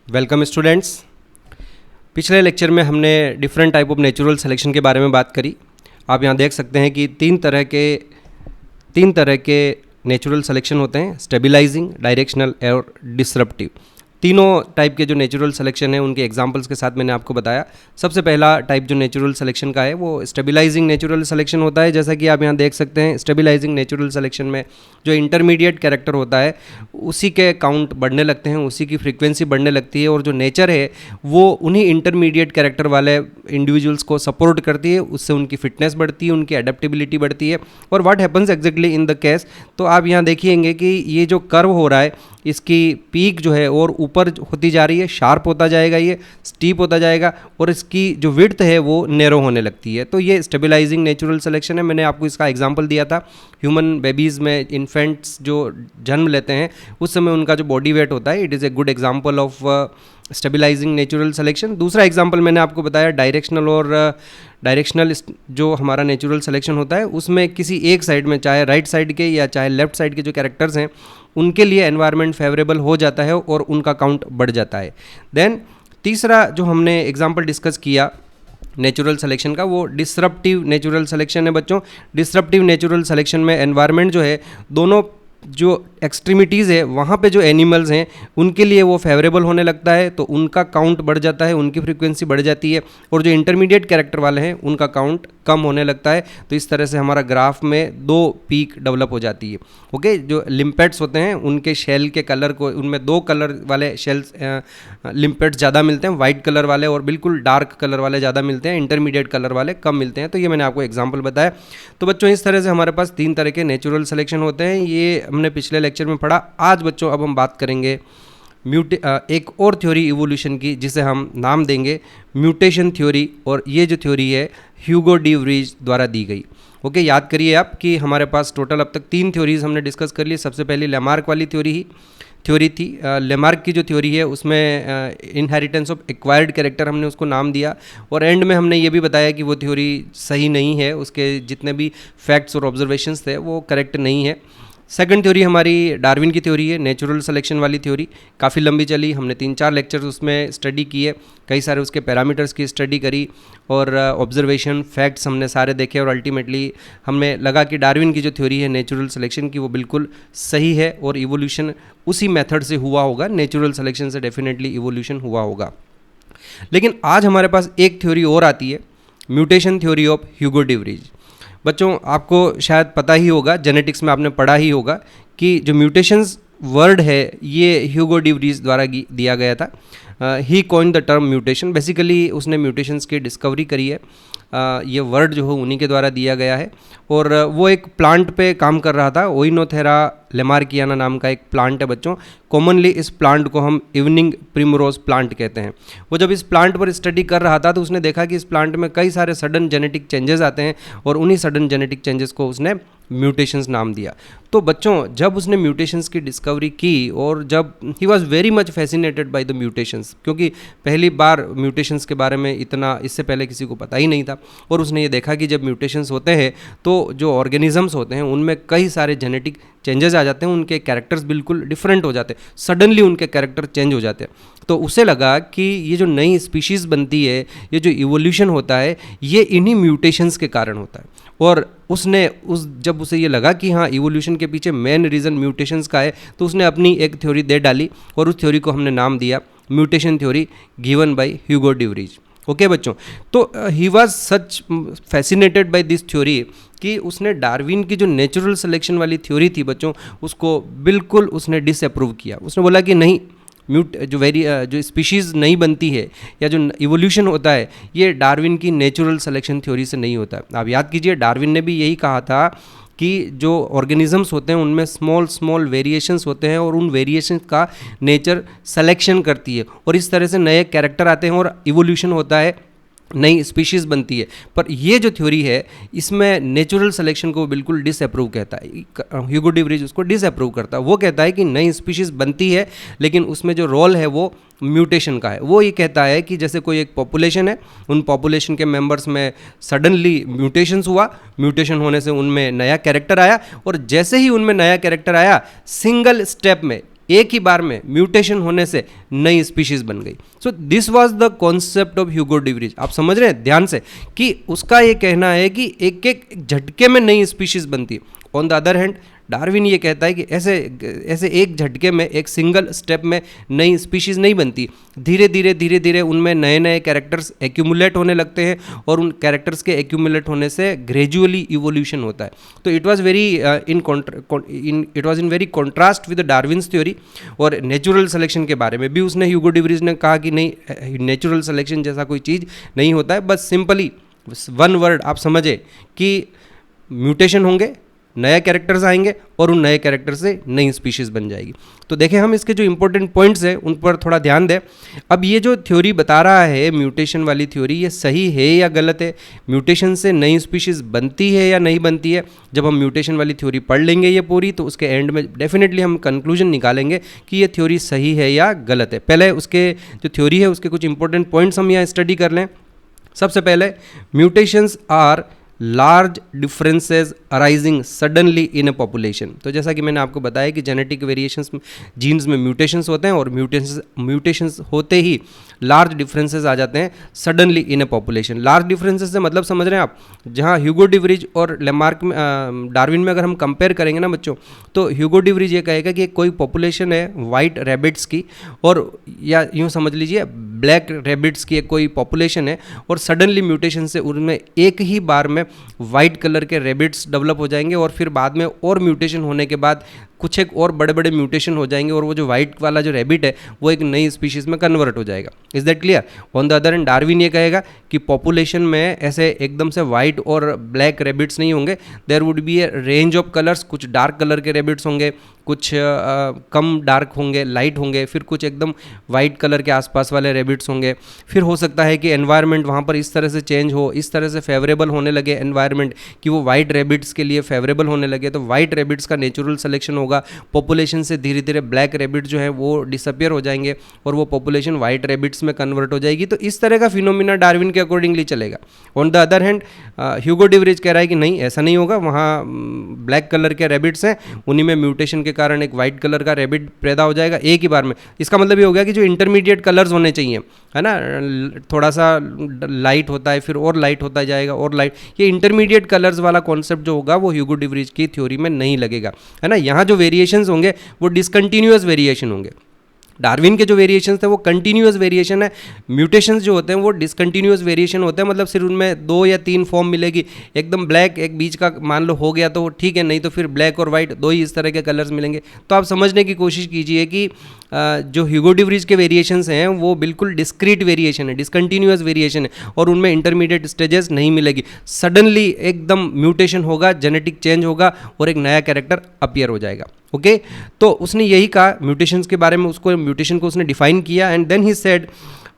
Welcome students. पिछले lecture में हमने different type of natural selection के बारे में बात करी। आप यहाँ देख सकते हैं कि तीन तरह के नेचुरल सिलेक्शन होते हैं, स्टेबलाइजिंग, डायरेक्शनल और डिसरप्टिव। तीनों टाइप के जो नेचुरल सिलेक्शन है उनके एग्जांपल्स के साथ मैंने आपको बताया। सबसे पहला टाइप जो नेचुरल सिलेक्शन का है वो स्टेबलाइजिंग नेचुरल सिलेक्शन होता है। जैसा कि आप यहाँ देख सकते हैं, स्टेबलाइजिंग नेचुरल सिलेक्शन में जो इंटरमीडिएट कैरेक्टर होता है उसी के काउंट बढ़ने लगते हैं, उसी की फ्रीक्वेंसी बढ़ने लगती है और जो नेचर है वो उन्हीं इंटरमीडिएट कैरेक्टर वाले इंडिविजुअल्स को सपोर्ट करती है, उससे उनकी फिटनेस बढ़ती है, उनकी एडेप्टेबिलिटी बढ़ती है। और what happens exactly in the case, तो आप यहाँ देखिएंगे कि ये जो कर्व हो रहा है इसकी पीक जो है और ऊपर होती जा रही है, शार्प होता जाएगा, ये स्टीप होता जाएगा और इसकी जो विड्थ है वो नैरो होने लगती है। तो ये स्टेबलाइजिंग नेचुरल सिलेक्शन है। मैंने आपको इसका एग्जांपल दिया था। ह्यूमन बेबीज़ में इन्फेंट्स जो जन्म लेते हैं उस समय उनका जो बॉडी वेट होता है, it is a good example of stabilising natural selection. दूसरा एग्जांपल मैंने आपको बताया डायरेक्शनल, और डायरेक्शनल जो हमारा नेचुरल सिलेक्शन होता है उसमें किसी एक साइड में, चाहे राइट साइड के या चाहे लेफ्ट साइड के जो कैरेक्टर्स हैं उनके लिए एनवायरनमेंट फेवरेबल हो जाता है और उनका काउंट बढ़ जाता है। देन तीसरा जो हमने एग्जांपल डिस्कस किया नेचुरल सिलेक्शन का, वो डिसरप्टिव नेचुरल सिलेक्शन है बच्चों। डिसरप्टिव नेचुरल सिलेक्शन में एनवायरनमेंट जो है, दोनों जो एक्सट्रीमिटीज़ है वहाँ पे जो एनिमल्स हैं उनके लिए वो फेवरेबल होने लगता है, तो उनका काउंट बढ़ जाता है, उनकी फ्रीक्वेंसी बढ़ जाती है। और जो इंटरमीडिएट कैरेक्टर वाले हैं उनका काउंट कम होने लगता है। तो इस तरह से हमारा ग्राफ में दो पीक डेवलप हो जाती है। ओके, जो लिम्पेट्स होते हैं उनके शेल के कलर को, उनमें दो कलर वाले शेल्स लिम्पेट्स ज़्यादा मिलते हैं, वाइट कलर वाले, और बिल्कुल डार्क कलर वाले ज़्यादा मिलते हैं, इंटरमीडिएट कलर वाले कम मिलते हैं। तो ये मैंने आपको एग्जाम्पल बताया। तो बच्चों इस तरह से हमारे पास तीन तरह के नेचुरल सिलेक्शन होते हैं, ये हमने पिछले लेक्चर में पढ़ा। आज बच्चों अब हम बात करेंगे एक और थ्योरी इवोल्यूशन की, जिसे हम नाम देंगे म्यूटेशन थ्योरी। और ये जो थ्योरी है ह्यूगो डी व्रीज द्वारा दी गई। ओके, याद करिए आप कि हमारे पास टोटल अब तक तीन थ्योरीज हमने डिस्कस कर ली। सबसे पहले लेमार्क वाली थ्योरी थी। लेमार्क की जो थ्योरी है उसमें इनहेरिटेंस ऑफ एक्वायर्ड कैरेक्टर हमने उसको नाम दिया, और एंड में हमने ये भी बताया कि वो थ्योरी सही नहीं है, उसके जितने भी फैक्ट्स और ऑब्जर्वेशंस थे वो करेक्ट नहीं है। सेकंड थ्योरी हमारी डार्विन की थ्योरी है, नेचुरल सिलेक्शन वाली थ्योरी। काफ़ी लंबी चली, हमने 3-4 लेक्चर्स उसमें स्टडी किए, कई सारे उसके पैरामीटर्स की स्टडी करी और ऑब्जर्वेशन फैक्ट्स हमने सारे देखे, और अल्टीमेटली हमें लगा कि डार्विन की जो थ्योरी है नेचुरल सिलेक्शन की वो बिल्कुल सही है और इवोल्यूशन उसी मेथड से हुआ होगा, नेचुरल सिलेक्शन से डेफिनेटली इवोल्यूशन हुआ होगा। लेकिन आज हमारे पास एक थ्योरी और आती है, mutation theory of Hugo D Vries. बच्चों आपको शायद पता ही होगा, जेनेटिक्स में आपने पढ़ा ही होगा कि जो म्यूटेशंस वर्ड है ये ह्यूगो डी व्रीज द्वारा दिया गया था। He coined the term mutation. Basically उसने म्यूटेशंस की डिस्कवरी करी है। ये वर्ड जो है उन्हीं के द्वारा दिया गया है, और वो एक प्लांट पे काम कर रहा था, ओइनोथेरा लेमार्कियाना नाम का एक प्लांट है बच्चों। कॉमनली इस प्लांट को हम इवनिंग प्रिमरोज प्लांट कहते हैं। वो जब इस प्लांट पर स्टडी कर रहा था तो उसने देखा कि इस प्लांट में कई सारे सडन जेनेटिक चेंजेस आते हैं, और उन्हीं सडन जेनेटिक चेंजेस को उसने म्यूटेशंस नाम दिया। तो बच्चों जब उसने म्यूटेशंस की डिस्कवरी की, और जब he was very much fascinated by the mutations, क्योंकि पहली बार म्यूटेशंस के बारे में इतना इससे पहले किसी को पता ही नहीं था, और उसने ये देखा कि जब म्यूटेशंस होते हैं तो जो ऑर्गेनिजम्स होते हैं उनमें कई सारे जेनेटिक चेंजेस आ जाते हैं, उनके कैरेक्टर्स बिल्कुल डिफरेंट हो जाते हैं, सडनली उनके कैरेक्टर चेंज हो जाते हैं। तो उसे लगा कि ये जो नई स्पीशीज़ बनती है, ये जो इवोल्यूशन होता है, ये इन्हीं म्यूटेशंस के कारण होता है। और उसने जब उसे ये लगा कि हाँ इवोल्यूशन के पीछे मेन रीज़न म्यूटेशंस का है, तो उसने अपनी एक थ्योरी दे डाली, और उस थ्योरी को हमने नाम दिया mutation theory given by Hugo de Vries. Okay बच्चों, तो he was such fascinated by this theory कि उसने डार्विन की जो नेचुरल सिलेक्शन वाली थ्योरी थी बच्चों, उसको बिल्कुल उसने डिसअप्रूव किया। उसने बोला कि नहीं, जो स्पीशीज़ नहीं बनती है या जो इवोल्यूशन होता है ये डार्विन की नेचुरल सिलेक्शन थ्योरी से नहीं होता है। आप याद कीजिए, डार्विन ने भी यही कहा था कि जो ऑर्गेनिजम्स होते हैं उनमें स्मॉल वेरिएशंस होते हैं, और उन वेरिएशंस का नेचर सिलेक्शन करती है, और इस तरह से नए कैरेक्टर आते हैं और इवोल्यूशन होता है, नई स्पीशीज़ बनती है। पर ये जो थ्योरी है इसमें नेचुरल सिलेक्शन को बिल्कुल डिसअप्रूव कहता है। ह्यूगो डी व्रीज उसको डिसअप्रूव करता है। वो कहता है कि नई स्पीशीज़ बनती है, लेकिन उसमें जो रोल है वो म्यूटेशन का है। वो ये कहता है कि जैसे कोई एक पॉपुलेशन है, उन पॉपुलेशन के मेंबर्स में सडनली म्यूटेशंस हुआ, म्यूटेशन होने से उनमें नया कैरेक्टर आया, और जैसे ही उनमें नया कैरेक्टर आया, सिंगल स्टेप में एक ही बार में म्यूटेशन होने से नई स्पीशीज बन गई। So this was the concept of Hugo de Vries. आप समझ रहे हैं ध्यान से कि उसका ये कहना है कि एक एक झटके में नई स्पीशीज बनती है। On the other hand Darwin ये कहता है कि ऐसे एक झटके में, एक सिंगल स्टेप में नई स्पीशीज़ नहीं बनती, धीरे धीरे उनमें नए नए कैरेक्टर्स एक्यूमुलेट होने लगते हैं और उन कैरेक्टर्स के एक्यूमुलेट होने से ग्रेजुअली इवोल्यूशन होता है। तो it was in very contrast with Darwin's theory. और नेचुरल सिलेक्शन के बारे में भी उसने, ह्यूगो डिवरीज ने कहा कि नहीं, नेचुरल सिलेक्शन जैसा कोई चीज़ नहीं होता है, बस सिंपली वन वर्ड आप समझे कि म्यूटेशन होंगे, नए कैरेक्टर्स आएंगे और उन नए कैरेक्टर से नई स्पीशीज़ बन जाएगी। तो देखें हम इसके जो इंपॉर्टेंट पॉइंट्स हैं उन पर थोड़ा ध्यान दें। अब ये जो थ्योरी बता रहा है म्यूटेशन वाली थ्योरी, ये सही है या गलत है? म्यूटेशन से नई स्पीशीज़ बनती है या नहीं बनती है? जब हम म्यूटेशन वाली थ्योरी पढ़ लेंगे ये पूरी, तो उसके एंड में डेफिनेटली हम कंक्लूजन निकालेंगे कि ये थ्योरी सही है या गलत है। पहले उसके जो थ्योरी है उसके कुछ इंपॉर्टेंट पॉइंट्स हम यहाँ स्टडी कर लें। सबसे पहले, mutations are large differences arising suddenly in a population. तो जैसा कि मैंने आपको बताया कि जेनेटिक वेरिएशंस में, जीन्स में म्यूटेशंस होते हैं और म्यूटेशंस होते ही लार्ज डिफरेंसेस आ जाते हैं suddenly in a population. Large differences से मतलब समझ रहे हैं आप, जहाँ ह्यूगो डिवरीज और लेमार्क में, डार्विन में अगर हम कंपेयर करेंगे ना बच्चों, तो ह्यूगो डिवरीज ये कहेगा कि कोई पॉपुलेशन है वाइट रैबिट्स की, और या यूँ समझ लीजिए ब्लैक रैबिट्स की एक कोई पॉपुलेशन है, और सडनली म्यूटेशन से उनमें एक ही बार में वाइट कलर के रैबिट्स डेवलप हो जाएंगे, और फिर बाद में और म्यूटेशन होने के बाद कुछ एक और बड़े बड़े म्यूटेशन हो जाएंगे, और वो जो वाइट वाला जो रैबिट है वो एक नई स्पीशीज़ में कन्वर्ट हो जाएगा। Is that clear? On the other and Darwin ये कहेगा कि पॉपुलेशन में ऐसे एकदम से वाइट और ब्लैक रैबिट्स नहीं होंगे, there would be a range of colours. कुछ डार्क कलर के रैबिट्स होंगे, कुछ कम डार्क होंगे, लाइट होंगे, फिर कुछ एकदम वाइट कलर के आसपास वाले रैबिट्स होंगे। फिर हो सकता है कि एनवायरनमेंट वहाँ पर इस तरह से चेंज हो, इस तरह से फेवरेबल होने लगे एनवायरनमेंट कि वो वाइट रैबिट्स के लिए फेवरेबल होने लगे, तो वाइट रैबिट्स का नेचुरल सिलेक्शन होगा। पॉपुलेशन से धीरे धीरे ब्लैक रैबिट जो है वो डिसअपियर हो जाएंगे और वो पॉपुलेशन वाइट रैबिट्स में कन्वर्ट हो जाएगी। तो इस तरह का फिनोमिना डार्विन के अकॉर्डिंगली चलेगा। On the other hand Hugo de Vries कह रहा है कि नहीं, ऐसा नहीं होगा, वहाँ ब्लैक कलर के रैबिट्स हैं, उन्हीं में म्यूटेशन के कारण एक वाइट कलर का रैबिट पैदा हो जाएगा एक ही बार में। इसका मतलब ये हो गया कि जो इंटरमीडिएट कलर्स होने चाहिए, है ना, थोड़ा सा लाइट होता है फिर और लाइट होता जाएगा और लाइट, ये इंटरमीडिएट कलर्स वाला कॉन्सेप्ट जो होगा वो ह्यूगो डिवरीज की थ्योरी में नहीं लगेगा, है ना। यहाँ जो वेरिएशंस होंगे वो डिसकंटिन्यूअस वेरिएशन होंगे। डार्विन के जो वेरिएशंस थे वो कंटिन्यूअस वेरिएशन है, म्यूटेशंस जो होते हैं वो डिसकंटिन्यूअस वेरिएशन होते हैं। मतलब सिर्फ उनमें 2 या 3 फॉर्म मिलेगी, एकदम ब्लैक एक बीच का मान लो हो गया तो वो ठीक है, नहीं तो फिर ब्लैक और वाइट 2 ही इस तरह के कलर्स मिलेंगे। तो आप समझने की कोशिश कीजिए कि जो ह्यूगो डिवरीज के वेरिएशंस हैं वो बिल्कुल डिस्क्रीट वेरिएशन है, डिसकंटिन्यूअस वेरिएशन है, और उनमें इंटरमीडिएट स्टेजेस नहीं मिलेगी। सडनली एकदम म्यूटेशन होगा, जेनेटिक चेंज होगा और एक नया कैरेक्टर अपीयर हो जाएगा। ओके तो उसने यही कहा म्यूटेशंस के बारे में, उसको म्यूटेशन को उसने डिफाइन किया, and then he said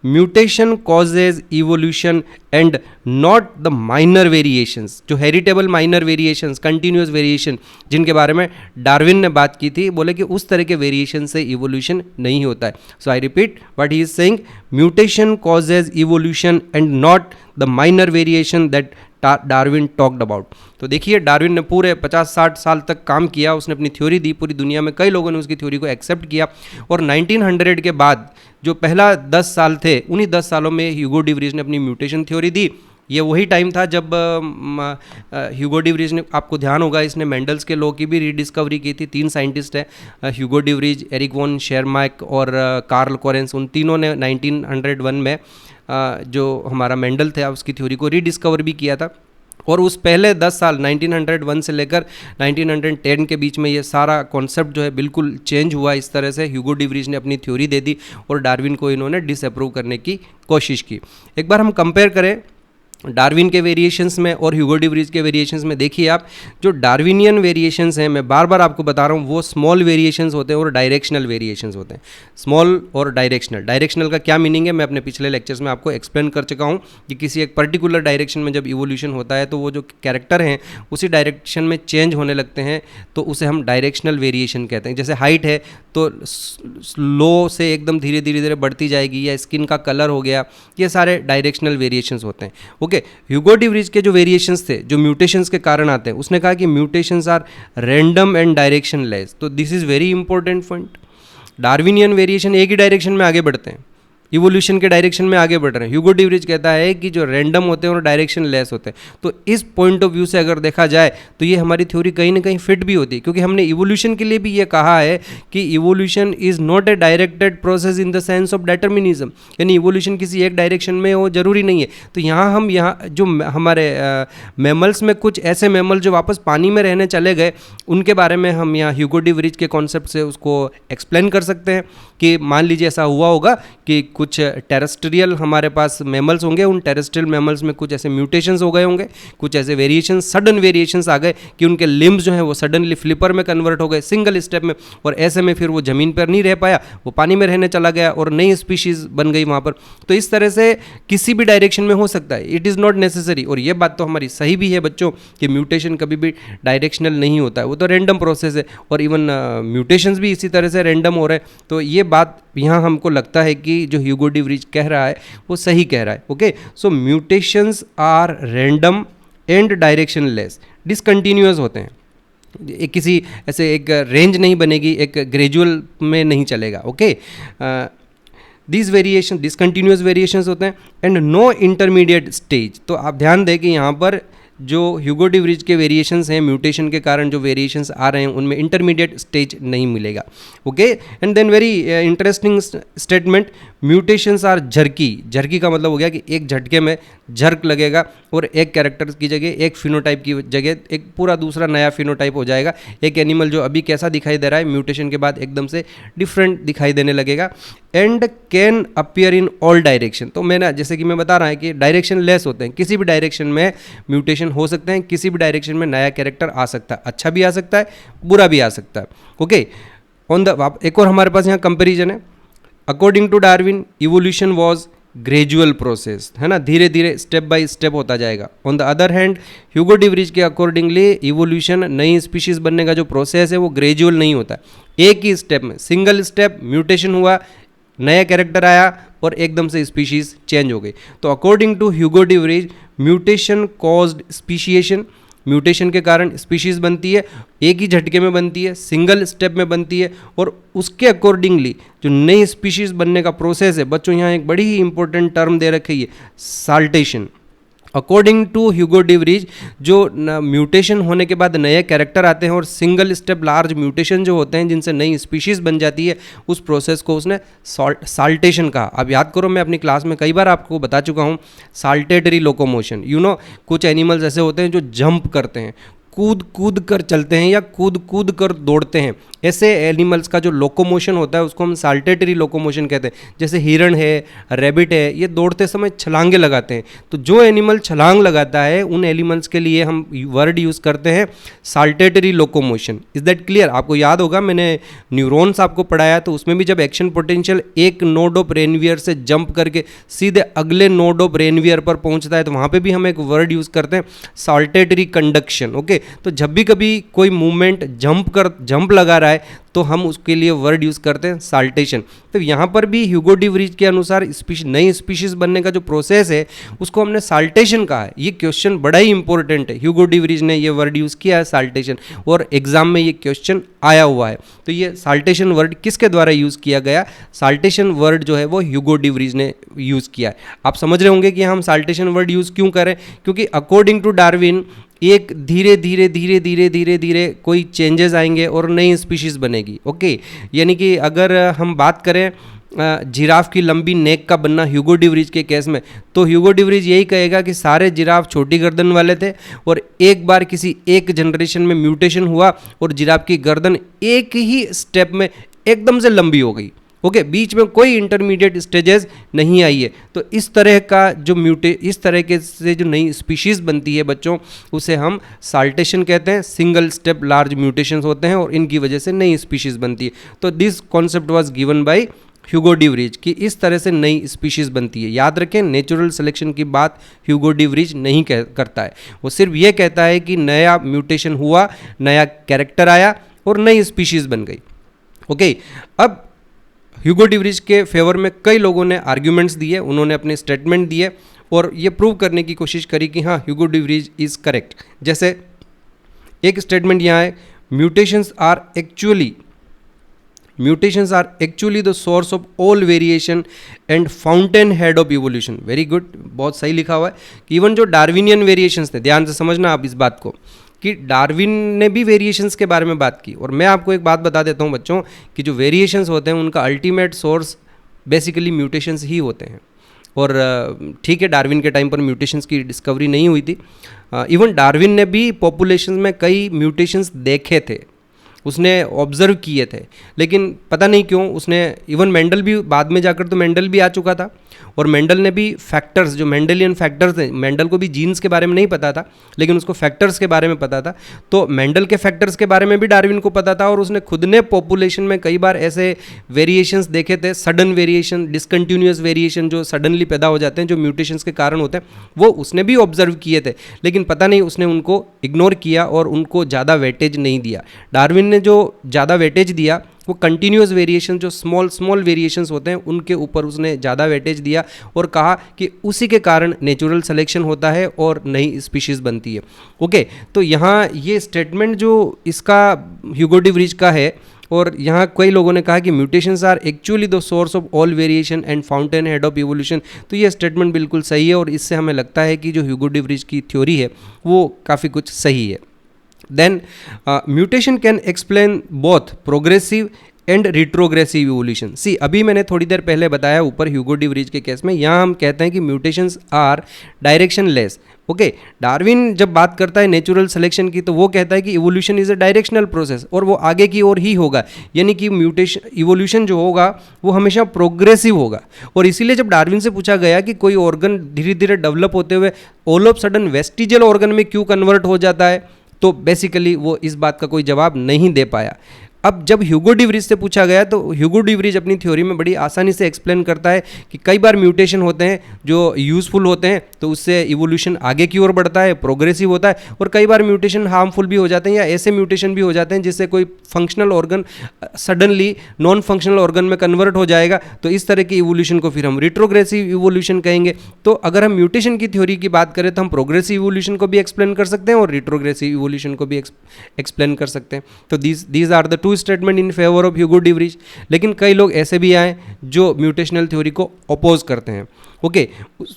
mutation causes evolution and not the minor variations. जो heritable minor variations, continuous variation जिनके बारे में डार्विन ने बात की थी, बोले कि उस तरह के वेरिएशन से इवोल्यूशन नहीं होता है। So I repeat what he is saying, mutation causes evolution and not the minor variation that Darwin talked about. तो देखिए डार्विन ने पूरे 50-60 साल तक काम किया, उसने अपनी थ्योरी दी, पूरी दुनिया में कई लोगों ने उसकी थ्योरी को एक्सेप्ट किया, और 1900 के बाद जो पहला 10 साल थे, उन्हीं 10 सालों में ह्यूगो डिवरीज ने अपनी म्यूटेशन थ्योरी दी। ये वही टाइम था जब ह्यूगो डिवरीज ने, आपको ध्यान होगा, इसने मेंडल्स के लॉ की भी रीडिस्कवरी की थी। 3 साइंटिस्ट हैं, ह्यूगो डिवरीज, एरिक वॉन शेरमैक और कार्ल कोरेंस, उन तीनों ने 1901 में जो हमारा मेंडल था उसकी थ्योरी को रीडिस्कवर भी किया था। और उस पहले 10 साल 1901 से लेकर 1910 के बीच में ये सारा कॉन्सेप्ट जो है बिल्कुल चेंज हुआ। इस तरह से ह्यूगो डिवरीज ने अपनी थ्योरी दे दी और डार्विन को इन्होंने डिसअप्रूव करने की कोशिश की। एक बार हम कंपेयर करें डार्विन के वेरिएशंस में और ह्यूगो डिवरीज के वेरिएशंस में, देखिए आप, जो डार्विनियन वेरिएशंस हैं, मैं बार बार आपको बता रहा हूँ, वो स्मॉल वेरिएशंस होते हैं और डायरेक्शनल वेरिएशंस होते हैं। स्मॉल और डायरेक्शनल, डायरेक्शनल का क्या मीनिंग है मैं अपने पिछले लेक्चर्स में आपको एक्सप्लेन कर चुका हूँ कि किसी एक पर्टिकुलर डायरेक्शन में जब इवोल्यूशन होता है तो वो जो कैरेक्टर हैं उसी डायरेक्शन में चेंज होने लगते हैं, तो उसे हम डायरेक्शनल वेरिएशन कहते हैं। जैसे हाइट है तो लो से एकदम धीरे धीरे बढ़ती जाएगी, या स्किन का कलर हो गया, ये सारे डायरेक्शनल वेरिएशंस होते हैं। ओके, ह्यूगो डिवरीज के जो वेरिएशंस थे जो म्यूटेशंस के कारण आते हैं, उसने कहा कि mutations are random and directionless. तो this is very important point. Darwinian variation एक ही डायरेक्शन में आगे बढ़ते हैं, इवोल्यूशन के डायरेक्शन में आगे बढ़ रहे हैं। ह्यूगो डिवरीज कहता है कि जो रैंडम होते हैं और डायरेक्शन लेस होते हैं। तो इस पॉइंट ऑफ व्यू से अगर देखा जाए तो ये हमारी थ्योरी कहीं ना कहीं फिट भी होती है, क्योंकि हमने इवोल्यूशन के लिए भी ये कहा है कि evolution is not a directed process in the sense of determinism, यानी इवोल्यूशन किसी एक डायरेक्शन में हो जरूरी नहीं है। तो यहाँ जो हमारे मैमल्स में कुछ ऐसे मैमल जो वापस पानी में रहने चले गए, उनके बारे में हम यहाँ ह्यूगो डिवरीज के कॉन्सेप्ट से उसको एक्सप्लेन कर सकते हैं कि मान लीजिए ऐसा हुआ होगा कि कुछ टेरेस्ट्रियल हमारे पास मैमल्स होंगे, उन टेरेस्ट्रियल मैमल्स में कुछ ऐसे म्यूटेशंस हो गए होंगे, कुछ ऐसे वेरिएशंस, सडन वेरिएशंस आ गए कि उनके लिम्स जो हैं वो सडनली फ्लिपर में कन्वर्ट हो गए सिंगल स्टेप में, और ऐसे में फिर वो ज़मीन पर नहीं रह पाया, वो पानी में रहने चला गया और नई स्पीशीज़ बन गई वहाँ पर। तो इस तरह से किसी भी डायरेक्शन में हो सकता है, इट इज़ नॉट नेसेसरी। और ये बात तो हमारी सही भी है बच्चों कि म्यूटेशन कभी भी डायरेक्शनल नहीं होता है, वो तो रैंडम प्रोसेस है, और इवन म्यूटेशंस भी इसी तरह से रैंडम हो रहे हैं। तो ये बात यहाँ हमको लगता है कि जो ह्यूगो डिवरीज कह रहा है वो सही कह रहा है। Okay, so mutations are random and directionless, discontinuous होते हैं, एक किसी ऐसे एक रेंज नहीं बनेगी, एक ग्रेजुअल में नहीं चलेगा। Okay, this variation discontinuous variations होते हैं एंड नो इंटरमीडिएट स्टेज। तो आप ध्यान दें कि यहाँ पर जो ह्यूगो डिवरीज के वेरिएशंस हैं, म्यूटेशन के कारण जो वेरिएशंस आ रहे हैं, उनमें इंटरमीडिएट स्टेज नहीं मिलेगा। Okay, and then very interesting statement, mutations are jerky. Jerky का मतलब हो गया कि एक झटके में झर्क लगेगा और एक कैरेक्टर की जगह, एक फिनोटाइप की जगह एक पूरा दूसरा नया फिनोटाइप हो जाएगा। एक एनिमल जो अभी कैसा दिखाई दे रहा है, म्यूटेशन के बाद एकदम से डिफरेंट दिखाई देने लगेगा। And can appear in all direction. तो मैंने जैसे कि मैं बता रहा है कि डायरेक्शन लेस होते हैं, किसी भी डायरेक्शन में म्यूटेशन हो सकते हैं, किसी भी डायरेक्शन में नया कैरेक्टर आ सकता है, अच्छा भी आ सकता है, बुरा भी आ सकता है। ओके, ऑन द एक और हमारे पास यहाँ कंपेरिजन है। According to Darwin evolution was gradual process, है ना, धीरे धीरे स्टेप बाय स्टेप होता जाएगा। On the other hand Hugo de Vries के अकॉर्डिंगली इवोल्यूशन, नई स्पीशीज बनने का जो प्रोसेस है वो ग्रेजुअल नहीं होता, एक ही स्टेप में, सिंगल स्टेप म्यूटेशन हुआ, नया कैरेक्टर आया और एकदम से स्पीशीज चेंज हो गई। तो according to Hugo de Vries mutation caused speciation, mutation के कारण स्पीशीज़ बनती है, एक ही झटके में बनती है, सिंगल स्टेप में बनती है, और उसके अकॉर्डिंगली जो नई स्पीशीज़ बनने का प्रोसेस है बच्चों, यहाँ एक बड़ी ही इंपॉर्टेंट टर्म दे रखी है, saltation. According to Hugo de Vries जो म्यूटेशन होने के बाद नए कैरेक्टर आते हैं और सिंगल स्टेप लार्ज म्यूटेशन जो होते हैं जिनसे नई स्पीशीज़ बन जाती है, उस प्रोसेस को उसने साल्टेशन कहा। अब याद करो, मैं अपनी क्लास में कई बार आपको बता चुका हूँ, साल्टेटरी लोकोमोशन। यू नो, कुछ एनिमल्स ऐसे होते हैं जो जंप करते हैं, कूद कूद कर चलते हैं या कूद कूद कर दौड़ते हैं। ऐसे एनिमल्स का जो लोकोमोशन होता है उसको हम साल्टेटरी लोकोमोशन कहते हैं। जैसे हिरण है, रैबिट है, ये दौड़ते समय छलांगे लगाते हैं। तो जो एनिमल छलांग लगाता है उन एनिमल्स के लिए हम वर्ड यूज़ करते हैं saltatory locomotion. Is that clear? आपको याद होगा, मैंने न्यूरॉन्स आपको पढ़ाया, तो उसमें भी जब एक्शन पोटेंशियल एक नोड ऑफ रेनवियर से जंप करके सीधे अगले नोड ऑफ रेनवियर पर पहुंचता है, तो वहाँ पे भी हम एक वर्ड यूज़ करते हैं साल्टेटरी कंडक्शन। ओके, तो जब भी कभी कोई मूवमेंट जंप लगा रहा है तो हम उसके लिए वर्ड यूज़ करते हैं साल्टेशन। तो यहाँ पर भी ह्यूगो डिवरीज के अनुसार नई स्पीशीज बनने का जो प्रोसेस है उसको हमने साल्टेशन कहा है। ये क्वेश्चन बड़ा ही इंपॉर्टेंट है, ह्यूगो डिवरीज ने ये वर्ड यूज़ किया है साल्टेशन, और एग्जाम में ये क्वेश्चन आया हुआ है। तो ये साल्टेशन वर्ड किसके द्वारा यूज़ किया गया? साल्टेशन वर्ड जो है वो ह्यूगो डिवरीज ने यूज़ किया है। आप समझ रहे होंगे कि हम साल्टेशन वर्ड यूज़ क्यों करें, क्योंकि अकॉर्डिंग टू डार्विन एक धीरे धीरे धीरे धीरे धीरे धीरे कोई चेंजेस आएंगे और नई स्पीशीज़ बनेगी। ओके, यानी कि अगर हम बात करें जिराफ की लंबी नेक का बनना ह्यूगो डिवरीज के केस में, तो ह्यूगो डिवरीज यही कहेगा कि सारे जिराफ छोटी गर्दन वाले थे और एक बार किसी एक जनरेशन में म्यूटेशन हुआ और जिराफ की गर्दन एक ही स्टेप में एकदम से लंबी हो गई। ओके, बीच में कोई इंटरमीडिएट स्टेजेस नहीं आई है। तो इस तरह का जो इस तरह के से जो नई स्पीशीज़ बनती है बच्चों, उसे हम साल्टेशन कहते हैं। सिंगल स्टेप लार्ज म्यूटेशंस होते हैं और इनकी वजह से नई स्पीशीज़ बनती है। तो this concept was given by Hugo de Vries कि इस तरह से नई स्पीशीज़ बनती है। याद रखें, नेचुरल सिलेक्शन की बात ह्यूगो डिवरीज नहीं करता है, वो सिर्फ ये कहता है कि नया म्यूटेशन हुआ, नया कैरेक्टर आया और नई स्पीशीज़ बन गई। ओके, अब ह्यूगो डिवरीज के फेवर में कई लोगों ने आर्ग्यूमेंट्स दिए, उन्होंने अपने स्टेटमेंट दिए और ये प्रूव करने की कोशिश करी कि हाँ, ह्यूगो डिवरीज इज़ करेक्ट। जैसे एक स्टेटमेंट यहाँ है, mutations are actually mutations are actually the source of all variation and fountain head of evolution. Very good, बहुत सही लिखा हुआ है कि इवन जो डार्विनियन वेरिएशंस थे, ध्यान से समझना आप इस बात को, कि डार्विन ने भी वेरिएशंस के बारे में बात की। और मैं आपको एक बात बता देता हूँ बच्चों कि जो वेरिएशंस होते हैं उनका अल्टीमेट सोर्स बेसिकली म्यूटेशंस ही होते हैं। और ठीक है, डार्विन के टाइम पर म्यूटेशंस की डिस्कवरी नहीं हुई थी। इवन डार्विन ने भी पॉपुलेशन में कई म्यूटेशंस देखे थे, उसने ऑब्जर्व किए थे, लेकिन पता नहीं क्यों उसने, इवन मेंडल भी बाद में जाकर, तो मेंडल भी आ चुका था और मेंडल ने भी फैक्टर्स, जो मेंडलियन फैक्टर्स थे, मेंडल को भी जीन्स के बारे में नहीं पता था लेकिन उसको फैक्टर्स के बारे में पता था, तो मेंडल के फैक्टर्स के बारे में भी डार्विन को पता था और उसने खुद ने पॉपुलेशन में कई बार ऐसे वेरिएशंस देखे थे, सडन वेरिएशन, डिसकंटिन्यूअस वेरिएशन जो सडनली पैदा हो जाते हैं, जो म्यूटेशंस के कारण होते हैं, वो उसने भी ऑब्जर्व किए थे, लेकिन पता नहीं उसने उनको इग्नोर किया और उनको ज़्यादा वेटेज नहीं दिया। डार्विन ने जो ज़्यादा वेटेज दिया वो कंटिन्यूअस वेरिएशन, जो स्मॉल वेरिएशंस होते हैं उनके ऊपर उसने ज़्यादा वेटेज दिया और कहा कि उसी के कारण नेचुरल सिलेक्शन होता है और नई स्पीशीज़ बनती है। ओके, तो यहाँ ये स्टेटमेंट जो इसका ह्यूगो डी वृज का है, और यहाँ कई लोगों ने कहा कि mutations are actually the source of all variation and fountain head of evolution. तो ये स्टेटमेंट बिल्कुल सही है और इससे हमें लगता है कि जो ह्यूगो डी वृज की थ्योरी है वो काफ़ी कुछ सही है। Then mutation can explain both progressive and retrogressive evolution. See, अभी मैंने थोड़ी देर पहले बताया ऊपर ह्यूगो डी वृज के केस में, यहाँ हम कहते हैं कि mutations are directionless. Okay, Darwin जब बात करता है नेचुरल सिलेक्शन की तो वो कहता है कि evolution is a directional process और वो आगे की ओर ही होगा, यानी कि म्यूटेशन इवोल्यूशन जो होगा वो हमेशा प्रोग्रेसिव होगा। और इसीलिए जब डार्विन से पूछा गया कि कोई ऑर्गन धीरे धीरे डेवलप होते हुए all of sudden vestigial organ में क्यों कन्वर्ट हो जाता है, तो बेसिकली वो इस बात का कोई जवाब नहीं दे पाया। अब जब ह्यूगो डी वृज से पूछा गया तो ह्यूगो डी वृज अपनी थ्योरी में बड़ी आसानी से एक्सप्लेन करता है कि कई बार म्यूटेशन होते हैं जो यूज़फुल होते हैं तो उससे इवोल्यूशन आगे की ओर बढ़ता है, प्रोग्रेसिव होता है, और कई बार म्यूटेशन हार्मफुल भी हो जाते हैं या ऐसे म्यूटेशन भी हो जाते हैं जिससे कोई functional organ suddenly non functional organ में कन्वर्ट हो जाएगा, तो इस तरह की इवोल्यूशन को फिर हम रिट्रोग्रेसिव इवोल्यूशन कहेंगे। तो अगर हम म्यूटेशन की थ्योरी की बात करें तो हम प्रोग्रेसिव इवोल्यूशन को भी एक्सप्लेन कर सकते हैं और रिट्रोग्रेसिव इवोल्यूशन को भी एक्सप्लेन कर सकते हैं। तो these are the two statement in favour of Hugo de Vries. लेकिन कई लोग ऐसे भी आए जो म्यूटेशनल थ्योरी को अपोज करते हैं। ओके,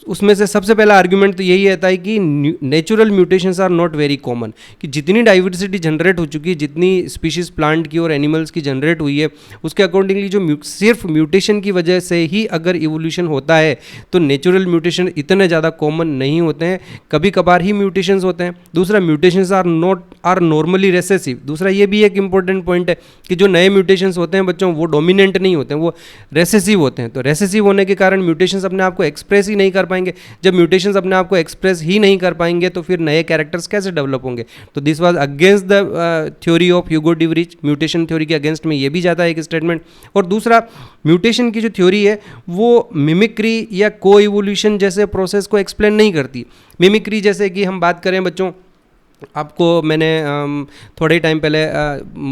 उसमें से सबसे पहला आर्ग्यूमेंट तो यही रहता है कि natural mutations are not very common, कि जितनी डाइवर्सिटी जनरेट हो चुकी है, जितनी स्पीशीज प्लांट की और एनिमल्स की जनरेट हुई है, उसके अकॉर्डिंगली जो सिर्फ म्यूटेशन की वजह से ही अगर इवोल्यूशन होता है तो नेचुरल म्यूटेशन इतने ज़्यादा कॉमन नहीं होते हैं, कभी कभार ही म्यूटेशंस होते हैं। दूसरा, म्यूटेशंस आर नॉर्मली रेसेसिव। दूसरा ये भी एक इंपॉर्टेंट पॉइंट है कि जो नए म्यूटेशंस होते हैं बच्चों, वो डोमिनेंट नहीं होते हैं, वो रेसेसिव होते हैं। तो रेसेसिव होने के कारण म्यूटेशंस अपने आप को एक्सप्रेस ही नहीं कर पाएंगे। जब म्यूटेशंस अपने आप को एक्सप्रेस ही नहीं कर पाएंगे तो फिर नए कैरेक्टर्स कैसे डेवलप होंगे। तो this was against the theory of Hugo de Vries. Mutation theory के अगेंस्ट में ये भी जाता है एक स्टेटमेंट। और दूसरा, म्यूटेशन की जो थ्योरी है वो मिमिक्री या को इवोल्यूशन जैसे प्रोसेस को एक्सप्लेन नहीं करती। मिमिक्री जैसे कि हम बात करें बच्चों, आपको मैंने थोड़े टाइम पहले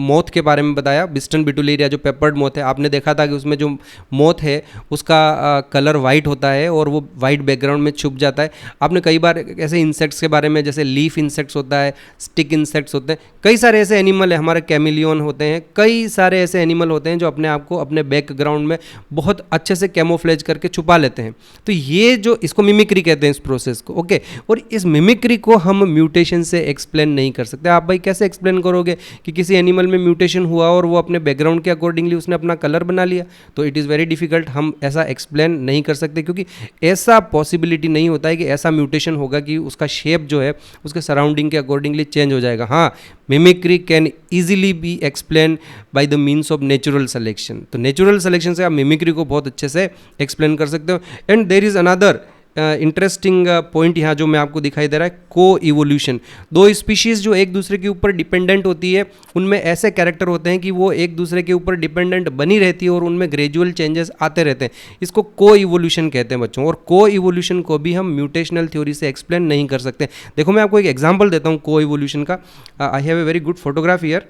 मोथ के बारे में बताया, बिस्टन बिटुलेरिया जो पेपर्ड मोथ है। आपने देखा था कि उसमें जो मोथ है उसका कलर वाइट होता है और वो वाइट बैकग्राउंड में छुप जाता है। आपने कई बार ऐसे इंसेक्ट्स के बारे में, जैसे लीफ इंसेक्ट्स होता है, स्टिक इंसेक्ट्स होते हैं, कई सारे ऐसे एनिमल है, हमारे कैमिलियन होते हैं, कई सारे ऐसे एनिमल होते हैं जो अपने आप को अपने बैकग्राउंड में बहुत अच्छे से कैमोफ्लेज करके छुपा लेते हैं। तो ये जो, इसको मिमिक्री कहते हैं इस प्रोसेस को। ओके, और इस मिमिक्री को हम म्यूटेशन से एक्सप्लेन नहीं कर सकते। आप भाई कैसे एक्सप्लेन करोगे कि किसी एनिमल में म्यूटेशन हुआ और वो अपने बैकग्राउंड के अकॉर्डिंगली उसने अपना कलर बना लिया? तो इट इज़ वेरी डिफिकल्ट, हम ऐसा एक्सप्लेन नहीं कर सकते, क्योंकि ऐसा पॉसिबिलिटी नहीं होता है कि ऐसा म्यूटेशन होगा कि उसका शेप जो है उसके सराउंडिंग के अकॉर्डिंगली चेंज हो जाएगा। हाँ, mimicry can easily B explain by the means of natural selection. तो नेचुरल सिलेक्शन से आप मिमिक्री को बहुत अच्छे से एक्सप्लेन कर सकते हो। And there is another interesting point यहाँ जो मैं आपको दिखाई दे रहा है, को इवोल्यूशन। दो स्पीशीज़ जो एक दूसरे के ऊपर डिपेंडेंट होती है, उनमें ऐसे कैरेक्टर होते हैं कि वो एक दूसरे के ऊपर डिपेंडेंट बनी रहती है और उनमें ग्रेजुअल चेंजेस आते रहते हैं। इसको को इवोल्यूशन कहते हैं बच्चों। और को इवोल्यूशन को भी हम म्यूटेशनल थ्योरी से एक्सप्लेन नहीं कर सकते। देखो, मैं आपको एक एग्जाम्पल देता हूँ को इवोल्यूशन का। I have a very good photograph here.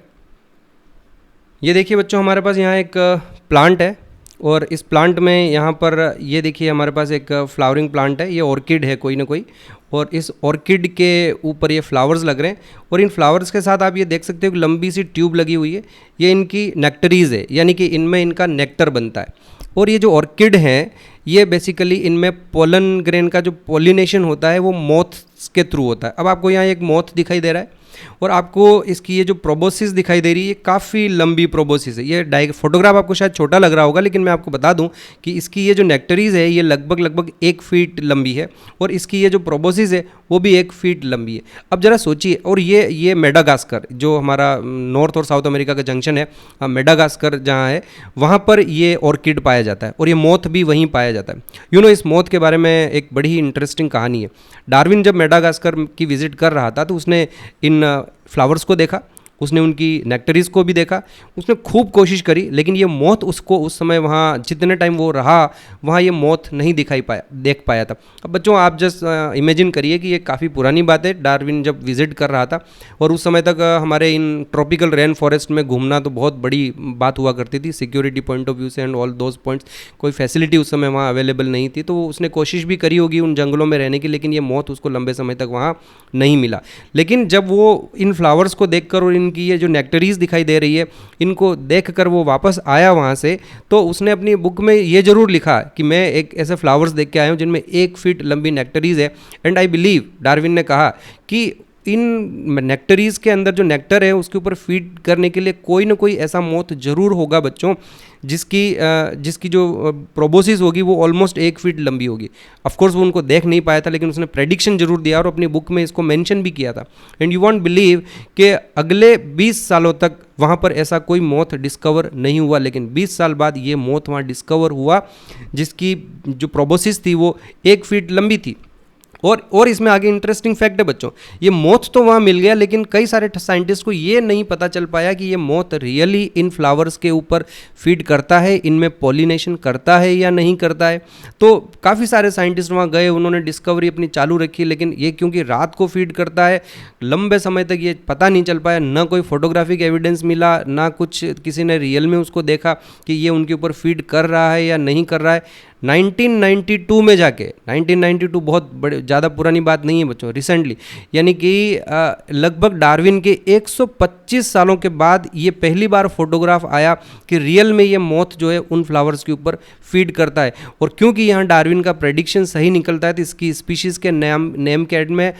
ये देखिए बच्चों, हमारे पास यहाँ एक प्लांट है और इस प्लांट में यहाँ पर ये देखिए हमारे पास एक फ्लावरिंग प्लांट है, ये ऑर्किड है कोई ना कोई। और इस ऑर्किड के ऊपर ये फ्लावर्स लग रहे हैं और इन फ्लावर्स के साथ आप ये देख सकते हो कि लंबी सी ट्यूब लगी हुई है। ये इनकी नेक्टरीज है, यानी कि इनमें इनका नेक्टर बनता है। और ये जो ऑर्किड हैं ये बेसिकली इनमें पोलन ग्रेन का जो पोलिनेशन होता है वो मोथ्स के थ्रू होता है। अब आपको यहाँ एक मोथ दिखाई दे रहा है और आपको इसकी ये जो प्रोबोसिस दिखाई दे रही है, ये काफ़ी लंबी प्रोबोसिस है। ये फोटोग्राफ आपको शायद छोटा लग रहा होगा, लेकिन मैं आपको बता दूं कि इसकी ये जो नेक्टरीज है ये लगभग 1 फीट लंबी है और इसकी ये जो प्रोबोसिस है वो भी 1 फीट लंबी है। अब ज़रा सोचिए, और ये मेडागास्कर जो हमारा नॉर्थ और साउथ अमेरिका का जंक्शन है, मेडागास्कर जहाँ है वहाँ पर ये ऑर्किड पाया जाता है और ये मोथ भी वहीं पाया जाता है। इस मोथ के बारे में एक बड़ी ही इंटरेस्टिंग कहानी है। डार्विन जब मेडागास्कर की विजिट कर रहा था तो उसने इन फ्लावर्स को देखा, उसने उनकी नेक्टरीज को भी देखा, उसने खूब कोशिश करी, लेकिन ये मोथ उसको उस समय वहाँ जितने टाइम वो रहा वहाँ ये मोथ नहीं देख पाया था। अब बच्चों आप जस्ट इमेजिन करिए कि ये काफ़ी पुरानी बात है, डार्विन जब विजिट कर रहा था और उस समय तक हमारे इन ट्रॉपिकल रेन फॉरेस्ट में घूमना तो बहुत बड़ी बात हुआ करती थी, सिक्योरिटी पॉइंट ऑफ व्यू से एंड ऑल दोज पॉइंट्स, कोई फैसिलिटी उस समय वहाँ अवेलेबल नहीं थी। तो उसने कोशिश भी करी होगी उन जंगलों में रहने की, लेकिन ये मोथ उसको लंबे समय तक वहाँ नहीं मिला। लेकिन जब वो इन फ्लावर्स को देखकर और इनकी ये जो नेक्टरीज दिखाई दे रही है इनको देखकर वो वापस आया वहाँ से, तो उसने अपनी बुक में ये ज़रूर लिखा कि मैं एक ऐसे फ्लावर्स देख के आया हूँ जिनमें 1 फीट लंबी नेक्टरीज है। एंड आई बिलीव, डार्विन ने कहा कि इन नेक्टरीज के अंदर जो नेक्टर है उसके ऊपर फीड करने के लिए कोई ना कोई ऐसा मोथ ज़रूर होगा बच्चों जिसकी जो प्रोबोसिस होगी वो ऑलमोस्ट 1 फीट लंबी होगी। ऑफ कोर्स वो उनको देख नहीं पाया था, लेकिन उसने प्रेडिक्शन जरूर दिया और अपनी बुक में इसको मेंशन भी किया था। एंड यू वॉन्ट बिलीव कि अगले 20 सालों तक वहाँ पर ऐसा कोई मोथ डिस्कवर नहीं हुआ, लेकिन 20 साल बाद ये मोथ वहाँ डिस्कवर हुआ जिसकी जो प्रोबोसिस थी वो 1 फीट लंबी थी। और इसमें आगे इंटरेस्टिंग फैक्ट है बच्चों, ये मोथ तो वहाँ मिल गया, लेकिन कई सारे साइंटिस्ट को ये नहीं पता चल पाया कि ये मोथ रियली इन फ्लावर्स के ऊपर फीड करता है, इनमें पॉलिनेशन करता है या नहीं करता है। तो काफ़ी सारे साइंटिस्ट वहाँ गए, उन्होंने डिस्कवरी अपनी चालू रखी, लेकिन ये क्योंकि रात को फीड करता है लंबे समय तक ये पता नहीं चल पाया, ना कोई फोटोग्राफिक एविडेंस मिला, ना कुछ किसी ने रियल में उसको देखा कि ये उनके ऊपर फीड कर रहा है या नहीं कर रहा है। 1992 में जाके, 1992 बहुत बड़े ज़्यादा पुरानी बात नहीं है बच्चों, रिसेंटली, यानी कि लगभग डार्विन के 125 सालों के बाद ये पहली बार फोटोग्राफ आया कि रियल में ये मोथ जो है उन फ्लावर्स के ऊपर फीड करता है। और क्योंकि यहाँ डार्विन का प्रेडिक्शन सही निकलता है तो इसकी स्पीशीज़ के नेम के एड में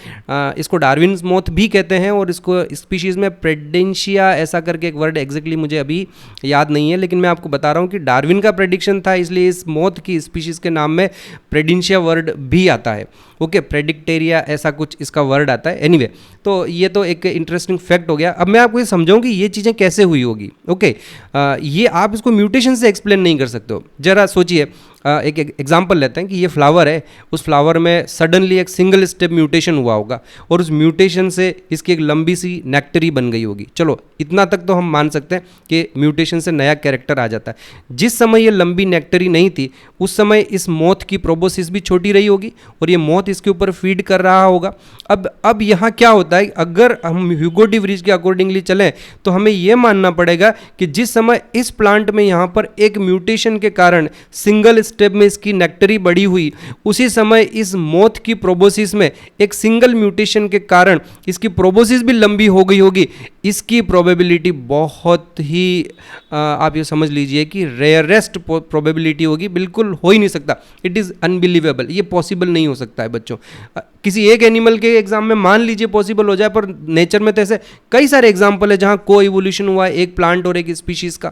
इसको डार्विन मोथ भी कहते हैं, और इसको स्पीशीज़ में प्रेडेंशिया ऐसा करके एक वर्ड एग्जैक्टली मुझे अभी याद नहीं है, लेकिन मैं आपको बता रहा हूँ कि डार्विन का प्रेडिक्शन था, इसलिए इस मोथ की स्पीशीज़ के नाम में प्रेडेंशिया वर्ड भी आता है। ओके, प्रेडिक्टेरिया ऐसा कुछ इसका वर्ड आता है। एनीवे, तो ये तो एक इंटरेस्टिंग फैक्ट हो गया। अब मैं आपको ये समझाऊं कि ये चीज़ें कैसे हुई होगी। ओके, ये आप इसको म्यूटेशन से एक्सप्लेन नहीं कर सकते हो। जरा सोचिए, एक एग्जांपल लेते हैं कि ये फ्लावर है, उस फ्लावर में सडनली एक सिंगल स्टेप म्यूटेशन हुआ होगा और उस म्यूटेशन से इसकी एक लंबी सी नेक्टरी बन गई होगी। चलो इतना तक तो हम मान सकते हैं कि म्यूटेशन से नया कैरेक्टर आ जाता है। जिस समय ये लंबी नेक्टरी नहीं थी उस समय इस मोथ की प्रोबोसिस भी छोटी रही होगी और ये मोथ इसके ऊपर फीड कर रहा होगा। अब यहाँ क्या होता है, अगर हम ह्यूगो डी वरीज के अकॉर्डिंगली चलें तो हमें यह मानना पड़ेगा कि जिस समय इस प्लांट में यहाँ पर एक म्यूटेशन के कारण सिंगल स्टेप में इसकी नेक्टरी बड़ी हुई, उसी समय इस मोथ की प्रोबोसिस में एक सिंगल म्यूटेशन के कारण इसकी प्रोबोसिस भी लंबी हो गई होगी। इसकी प्रोबेबिलिटी बहुत ही आप ये समझ लीजिए कि रेयरेस्ट प्रोबेबिलिटी होगी, बिल्कुल हो ही नहीं सकता। इट इज़ अनबिलीवेबल, ये पॉसिबल नहीं हो सकता है बच्चों। किसी एक एनिमल के एग्जाम में मान लीजिए पॉसिबल हो जाए, पर नेचर में तो ऐसे कई सारे एग्जाम्पल है जहाँ को इवोल्यूशन हुआ है एक प्लांट और एक स्पीशीज़ का,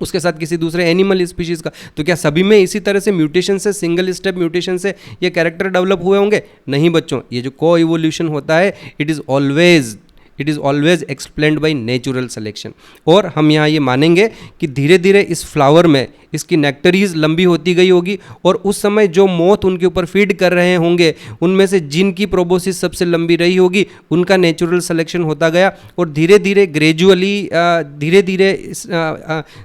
उसके साथ किसी दूसरे एनिमल स्पीशीज़ का। तो क्या सभी में इसी तरह से म्यूटेशन से, सिंगल स्टेप म्यूटेशन से ये कैरेक्टर डेवलप हुए होंगे? नहीं बच्चों, ये जो को इवोल्यूशन होता है it is always explained by natural selection. और हम यहाँ ये मानेंगे कि धीरे धीरे इस फ्लावर में इसकी नेक्टरीज लंबी होती गई होगी और उस समय जो मोथ उनके ऊपर फीड कर रहे होंगे उनमें से जिनकी प्रोबोसिस सबसे लंबी रही होगी उनका नेचुरल सिलेक्शन होता गया और धीरे धीरे ग्रेजुअली धीरे धीरे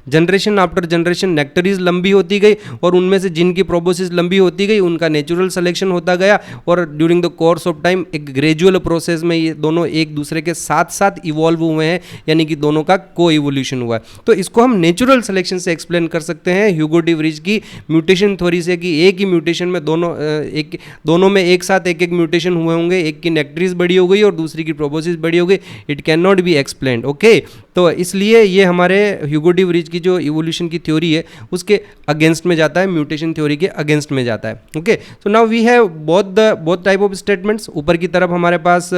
जनरेशन आफ्टर जनरेशन नेक्टरीज लंबी होती गई और उनमें से जिनकी प्रोबोसिस लंबी होती गई उनका नेचुरल सिलेक्शन होता गया। और during the course of time एक ग्रेजुअल प्रोसेस में ये दोनों एक दूसरे के साथ साथ इवॉल्व हुए हैं, यानी कि दोनों का को इवोल्यूशन हुआ है। तो इसको हम नेचुरल सिलेक्शन से एक्सप्लेन कर सकते हैं। हैं ह्यूगो डी वृज की म्यूटेशन थ्योरी से कि एक ही म्यूटेशन में दोनों में एक साथ एक एक म्यूटेशन हुए होंगे, एक की नेक्ट्रीज बड़ी हो गई और दूसरी की प्रोबोसिस बड़ी हो गई, it can not be explained. Okay, तो इसलिए ये हमारे ह्यूगो डी वृज की जो इवोल्यूशन की थ्योरी है उसके अगेंस्ट में जाता है, म्यूटेशन थ्योरी के अगेंस्ट में जाता है। Okay, so now we have both type of statements. ऊपर की तरफ हमारे पास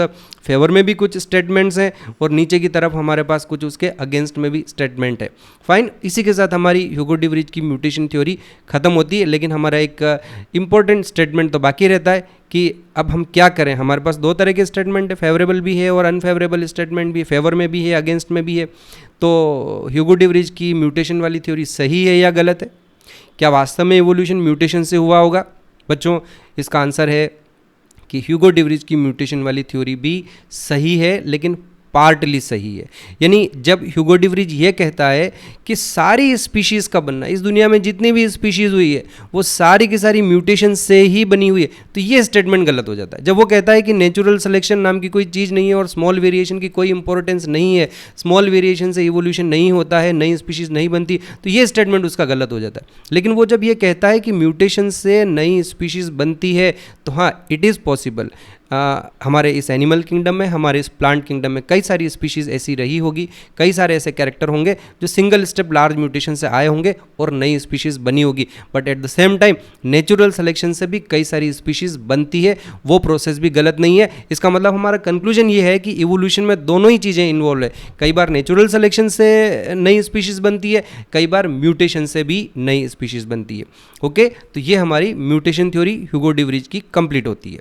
फेवर में भी कुछ स्टेटमेंट्स हैं और नीचे की तरफ हमारे पास कुछ उसके अगेंस्ट में भी स्टेटमेंट है। फाइन, इसी के साथ हमारी ह्यूगो डी वृज की म्यूटेशन थ्योरी खत्म होती है, लेकिन हमारा एक इंपॉर्टेंट स्टेटमेंट तो बाकी रहता है कि अब हम क्या करें। हमारे पास दो तरह के स्टेटमेंट है, फेवरेबल भी है और अनफेवरेबल स्टेटमेंट भी है, फेवर में भी है, अगेंस्ट में भी है। तो ह्यूगो डी वृज की म्यूटेशन वाली थ्योरी सही है या गलत है? क्या वास्तव में इवोल्यूशन म्यूटेशन से हुआ होगा? बच्चों, इसका आंसर है कि ह्यूगो डी वृज की म्यूटेशन वाली थ्योरी भी सही है, लेकिन पार्टली सही है। यानी जब ह्यूगो डी वृज ये कहता है कि सारी स्पीशीज़ का बनना, इस दुनिया में जितनी भी स्पीशीज़ हुई है वो सारी की सारी म्यूटेशन से ही बनी हुई है, तो ये स्टेटमेंट गलत हो जाता है। जब वो कहता है कि नेचुरल सिलेक्शन नाम की कोई चीज़ नहीं है और स्मॉल वेरिएशन की कोई इंपॉर्टेंस नहीं है, स्मॉल वेरिएशन से इवोल्यूशन नहीं होता है, नई स्पीशीज़ नहीं बनती, तो ये स्टेटमेंट उसका गलत हो जाता है। लेकिन वो जब ये कहता है कि म्यूटेशन से नई स्पीशीज़ बनती है, तो हाँ, इट इज़ पॉसिबल। हमारे इस एनिमल किंगडम में, हमारे इस प्लांट किंगडम में कई सारी स्पीशीज़ ऐसी रही होगी, कई सारे ऐसे कैरेक्टर होंगे जो सिंगल स्टेप लार्ज म्यूटेशन से आए होंगे और नई स्पीशीज़ बनी होगी। But at the same time natural selection से भी कई सारी स्पीशीज़ बनती है, वो प्रोसेस भी गलत नहीं है। इसका मतलब हमारा कंक्लूजन ये है कि इवोल्यूशन में दोनों ही चीज़ें इन्वॉल्व है। कई बार नेचुरल सिलेक्शन से नई स्पीशीज़ बनती है, कई बार म्यूटेशन से भी नई स्पीशीज़ बनती है। ओके, तो ये हमारी म्यूटेशन थ्योरी ह्यूगो डी वृज की कंप्लीट होती है।